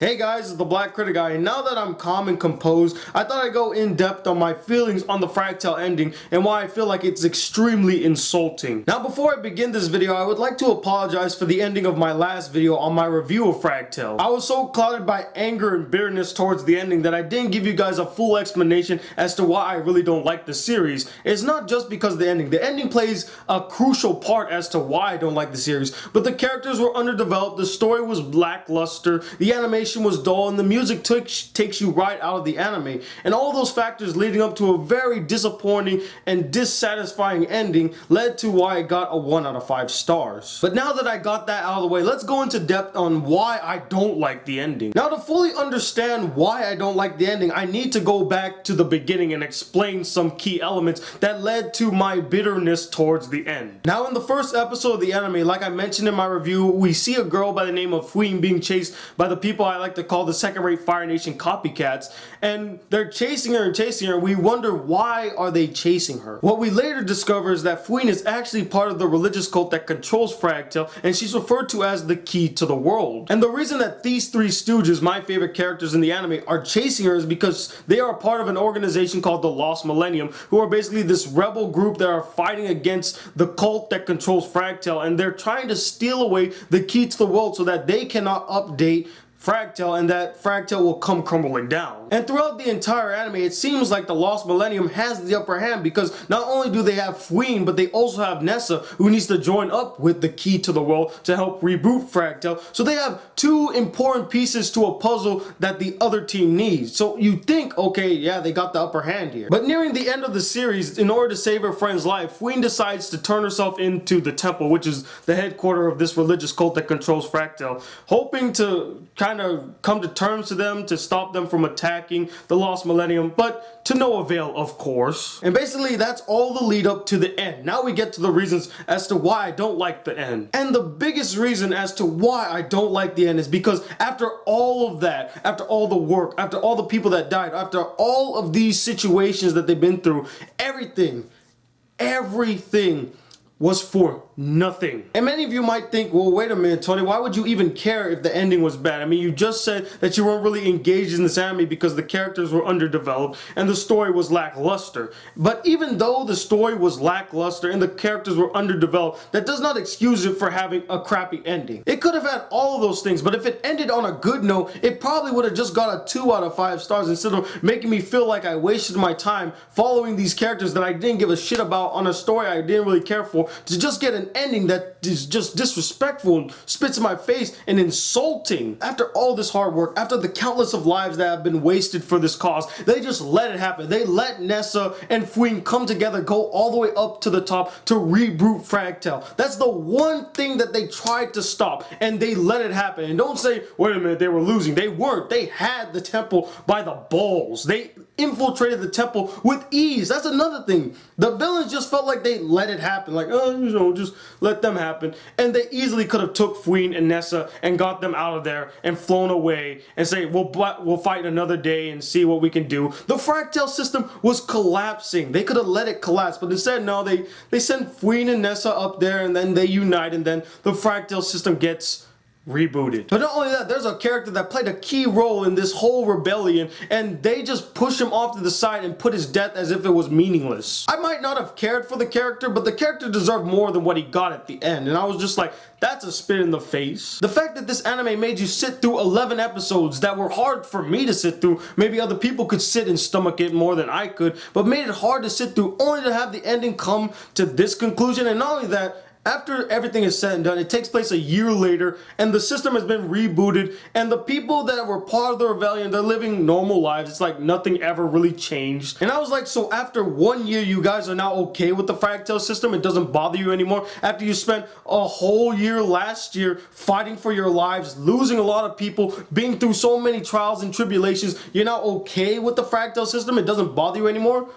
Hey guys, it's the Black Critic Guy, and now that I'm calm and composed, I thought I'd go in depth on my feelings on the Fractale ending and why I feel like it's extremely insulting. Now before I begin this video, I would like to apologize for the ending of my last video on my review of Fractale. I was so clouded by anger and bitterness towards the ending that I didn't give you guys a full explanation as to why I really don't like the series. It's not just because of the ending plays a crucial part as to why I don't like the series, but the characters were underdeveloped, the story was lackluster, the animation was dull, and the music takes you right out of the anime. And all those factors leading up to a very disappointing and dissatisfying ending led to why I got a 1 out of 5 stars. But now that I got that out of the way, let's go into depth on why I don't like the ending. Now to fully understand why I don't like the ending, I need to go back to the beginning and explain some key elements that led to my bitterness towards the end. Now in the first episode of the anime, like I mentioned in my review, we see a girl by the name of Queen being chased by the people I like to call the second-rate Fire Nation copycats, and they're chasing her and chasing her. We wonder, why are they chasing her? What we later discover is that Queen is actually part of the religious cult that controls Fractale, and she's referred to as the key to the world. And the reason that these three stooges, my favorite characters in the anime, are chasing her is because they are part of an organization called the Lost Millennium, who are basically this rebel group that are fighting against the cult that controls Fractale, and they're trying to steal away the key to the world so that they cannot update Fractale and that Fractale will come crumbling down. And throughout the entire anime, it seems like the Lost Millennium has the upper hand because not only do they have Queen, but they also have Nessa, who needs to join up with the key to the world to help reboot Fractale. So they have two important pieces to a puzzle that the other team needs. So you think, okay, yeah, they got the upper hand here. But nearing the end of the series, in order to save her friend's life, Queen decides to turn herself into the temple, which is the headquarters of this religious cult that controls Fractale, hoping to kind of come to terms to them, to stop them from attacking the Lost Millennium, but to no avail, of course. And basically that's all the lead up to the end. Now we get to the reasons as to why I don't like the end. And the biggest reason as to why I don't like the end is because after all of that, after all the work, after all the people that died, after all of these situations that they've been through, everything was for nothing. And many of you might think, well, wait a minute, Tony, why would you even care if the ending was bad? I mean, you just said that you weren't really engaged in this anime because the characters were underdeveloped and the story was lackluster. But even though the story was lackluster and the characters were underdeveloped, that does not excuse it for having a crappy ending. It could have had all of those things, but if it ended on a good note, it probably would have just got a 2 out of 5 stars instead of making me feel like I wasted my time following these characters that I didn't give a shit about on a story I didn't really care for, to just get an ending that is just disrespectful and spits in my face and insulting. After all this hard work, after the countless of lives that have been wasted for this cause, they just let it happen. They let Nessa and Queen come together, go all the way up to the top to reboot Fractale. That's the one thing that they tried to stop, and they let it happen. And don't say, wait a minute, they were losing. They weren't. They had the temple by the balls. They infiltrated the temple with ease. That's another thing. The villains just felt like they let it happen. Like, oh, you know, just let them happen. And they easily could have took Queen and Nessa and got them out of there and flown away and say, we'll fight another day and see what we can do. The Fractale system was collapsing. They could have let it collapse, but instead, no, they send Queen and Nessa up there and then they unite, and then the Fractale system gets rebooted. But not only that, there's a character that played a key role in this whole rebellion, and they just push him off to the side and put his death as if it was meaningless. I might not have cared for the character, but the character deserved more than what he got at the end, and I was just like, that's a spit in the face. The fact that this anime made you sit through 11 episodes that were hard for me to sit through, maybe other people could sit and stomach it more than I could, but made it hard to sit through, only to have the ending come to this conclusion. And not only that, after everything is said and done, it takes place a year later, and the system has been rebooted, and the people that were part of the rebellion, they're living normal lives. It's like nothing ever really changed. And I was like, so after 1 year, you guys are now okay with the Fractale system? It doesn't bother you anymore? After you spent a whole year last year fighting for your lives, losing a lot of people, being through so many trials and tribulations, you're now okay with the Fractale system? It doesn't bother you anymore?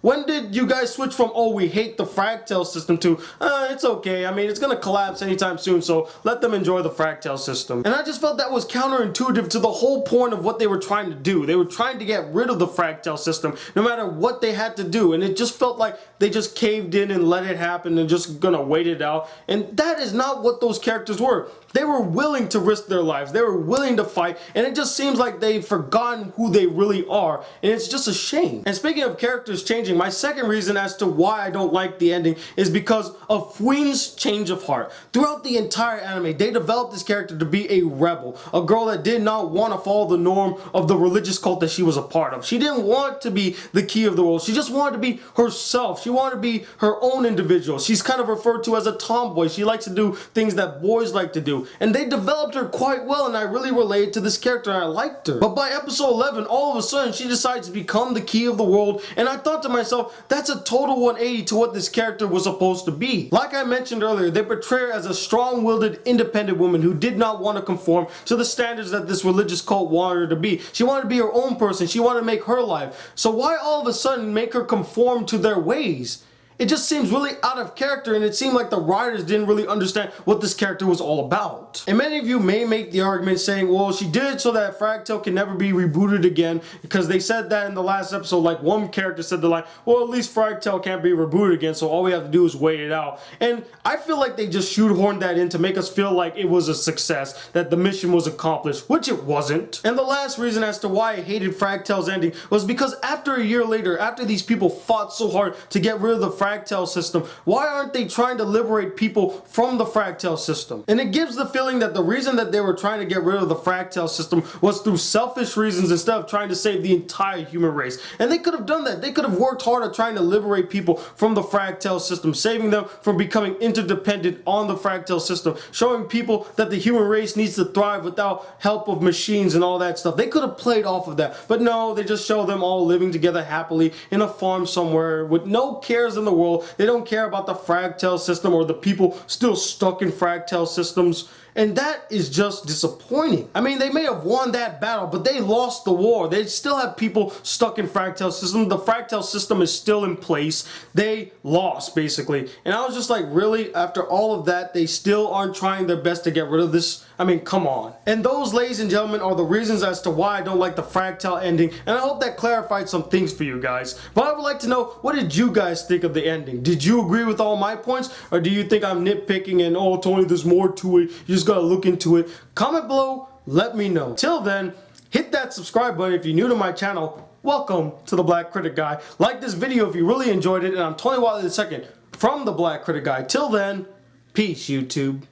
When did you guys switch from, oh, we hate the Fractale system to, it's okay, I mean, it's gonna collapse anytime soon, so let them enjoy the Fractale system. And I just felt that was counterintuitive to the whole point of what they were trying to do. They were trying to get rid of the Fractale system no matter what they had to do, and it just felt like they just caved in and let it happen and just gonna wait it out. And that is not what those characters were. They were willing to risk their lives, they were willing to fight, and it just seems like they've forgotten who they really are, and it's just a shame. And speaking of characters changing, my second reason as to why I don't like the ending is because of Fuin's change of heart. Throughout the entire anime, they developed this character to be a rebel, a girl that did not want to follow the norm of the religious cult that she was a part of. She didn't want to be the key of the world, she just wanted to be herself, she wanted to be her own individual. She's kind of referred to as a tomboy, she likes to do things that boys like to do. And they developed her quite well, and I really related to this character and I liked her. But by episode 11, all of a sudden, she decides to become the key of the world, and I thought to myself, that's a total 180 to what this character was supposed to be. Like I mentioned earlier, they portray her as a strong-willed, independent woman who did not want to conform to the standards that this religious cult wanted her to be. She wanted to be her own person, she wanted to make her life. So why all of a sudden make her conform to their ways? It just seems really out of character, and it seemed like the writers didn't really understand what this character was all about. And many of you may make the argument saying, well, she did it so that Fractale can never be rebooted again, because they said that in the last episode. Like, one character said the line, well, at least Fractale can't be rebooted again, so all we have to do is wait it out. And I feel like they just shoehorned that in to make us feel like it was a success, that the mission was accomplished, which it wasn't. And the last reason as to why I hated Fractale's ending was because after a year later, after these people fought so hard to get rid of the Fractale system, why aren't they trying to liberate people from the Fractale system? And it gives the feeling that the reason that they were trying to get rid of the Fractale system was through selfish reasons instead of trying to save the entire human race. And they could have done that. They could have worked hard at trying to liberate people from the Fractale system, saving them from becoming interdependent on the Fractale system, showing people that the human race needs to thrive without help of machines and all that stuff. They could have played off of that, but no, they just show them all living together happily in a farm somewhere with no cares in the world. They don't care about the Fractale system or the people still stuck in Fractale systems. And that is just disappointing. I mean, they may have won that battle, but they lost the war. They still have people stuck in Fractale system. The Fractale system is still in place. They lost, basically. And I was just like, really? After all of that, they still aren't trying their best to get rid of this? I mean, come on. And those, ladies and gentlemen, are the reasons as to why I don't like the Fractale ending. And I hope that clarified some things for you guys. But I would like to know, what did you guys think of the ending? Did you agree with all my points? Or do you think I'm nitpicking and, oh, Tony, there's more to it, you just gotta look into it? Comment below, let me know. Till then, hit that subscribe button if you're new to my channel. Welcome to the Black Critic Guy. Like this video if you really enjoyed it, and I'm Tony Wiley II from the Black Critic Guy. Till then, peace, YouTube.